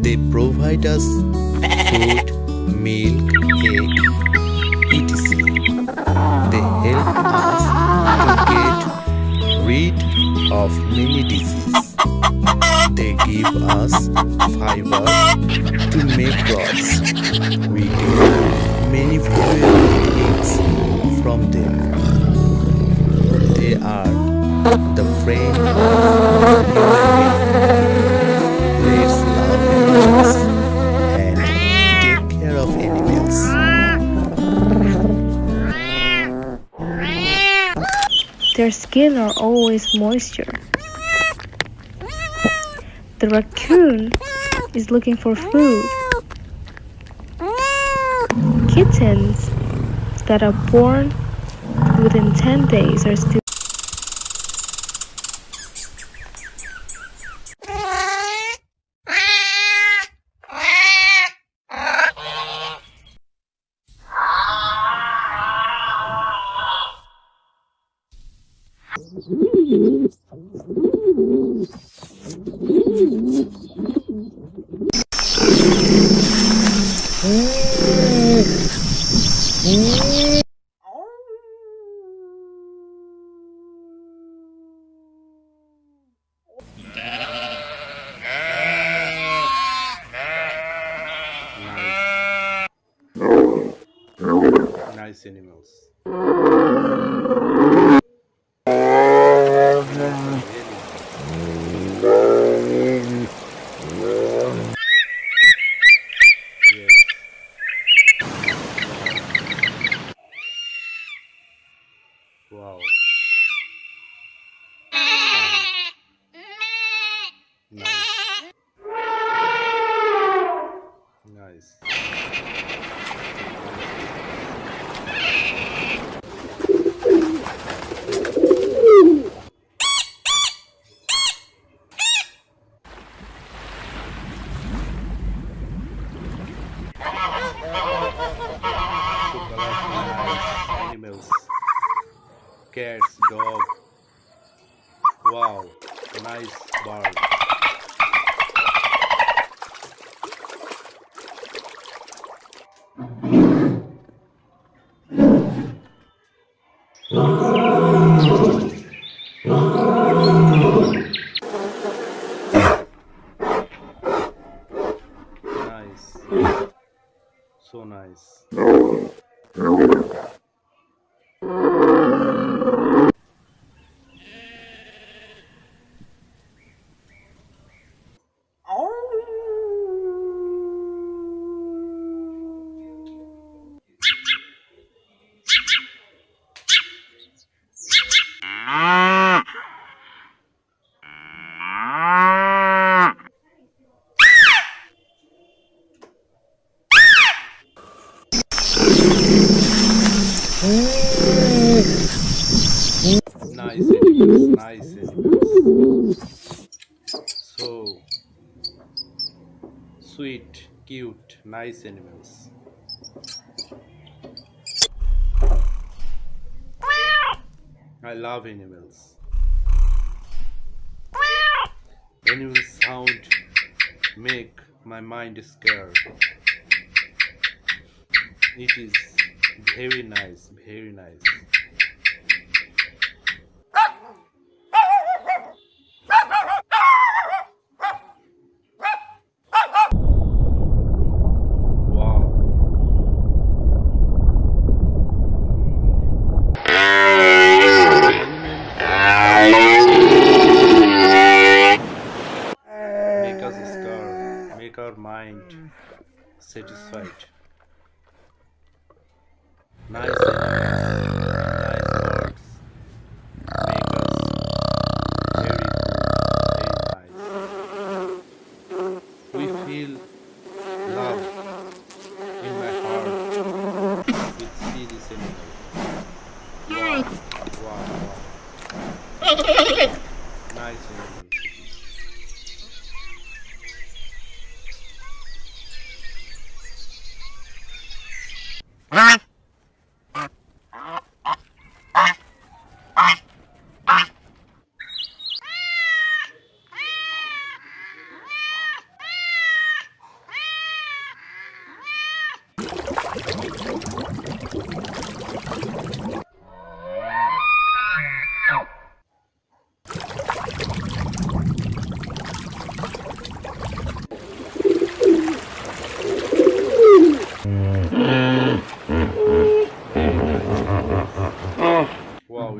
They provide us food, milk, egg, etc. They help us to get rid of many diseases. They give us fiber to make clothes. We get many valuable things from them. They are the friend of human beings. Let's love animals and take care of animals. Their skin are always moisture. The raccoon is looking for food. Kittens that are born within 10 days are still Nice animals. Wow. Nice. Animals, cats, dog. Wow, nice bird. Nice, so nice. Nice animals, nice animals. So sweet, cute, nice animals. I love animals. Animal sound make my mind scared. It is very nice, very nice. Make our mind satisfied. Nice animals, nice birds make us very nice. We feel love in my heart with see this animal. Wow. Nice animal. Wow,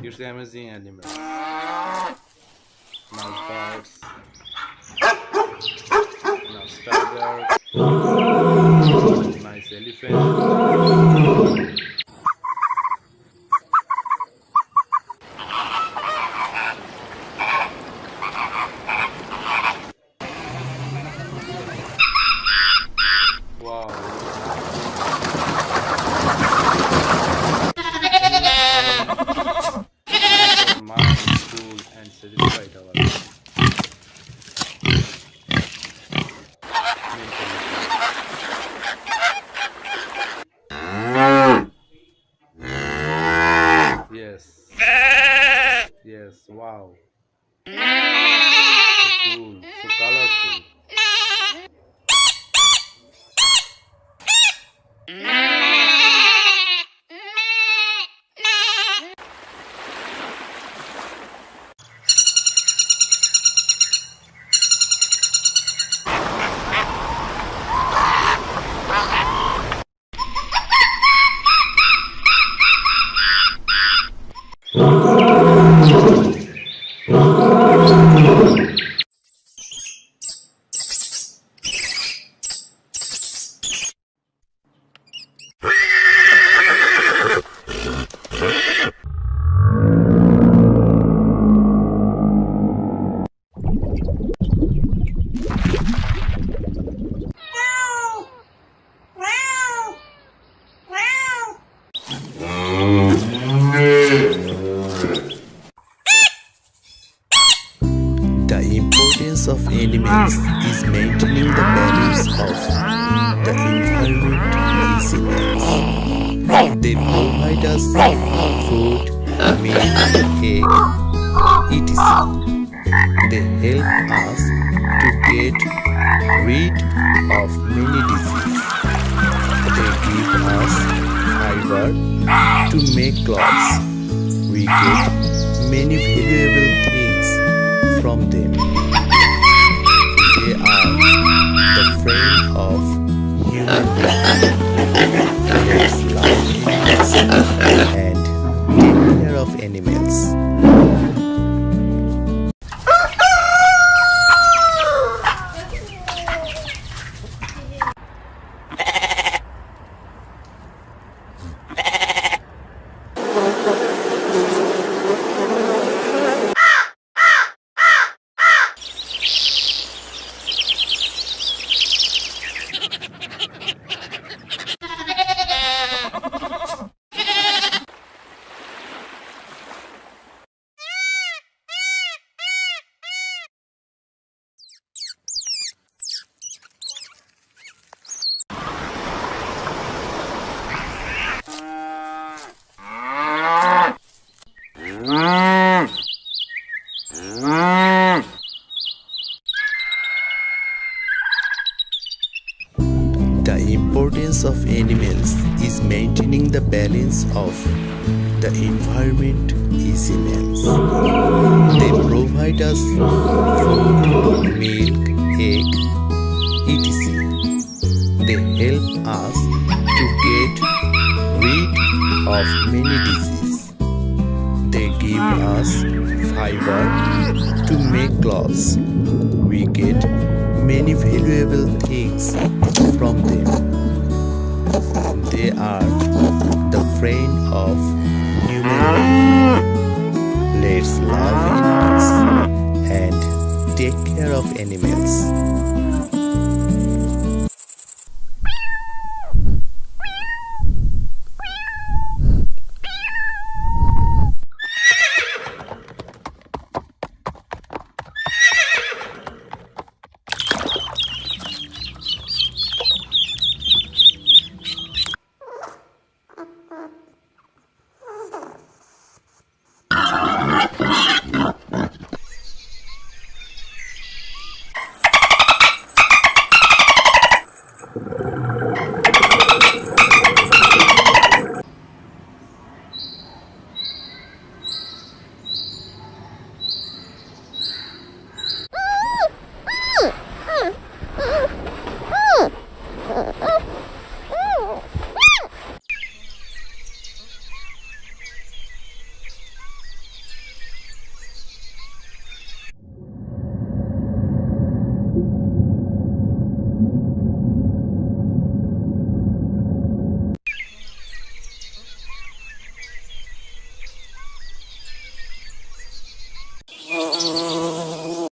here's the amazing animal. Nice birds. Nice tiger. Nice elephant. Wow. Mindful and satisfied our yes. Yes, wow. So cool, so colorful. The importance of animals is maintaining the balance of the environment easiness. They provide us food, milk, egg, etc. They help us to get rid of many diseases. They give us fiber to make clothes. We get many valuable things from them. They are the friend of human beings. Let's love animals and take care of animals. The importance of animals is maintaining the balance of the environment easiness. They provide us food, milk, egg, etc. They help us to get rid of many diseases. They give us fiber to make clothes. We get many valuable things from them. They are the friend of human beings. Let's love animals and take care of animals.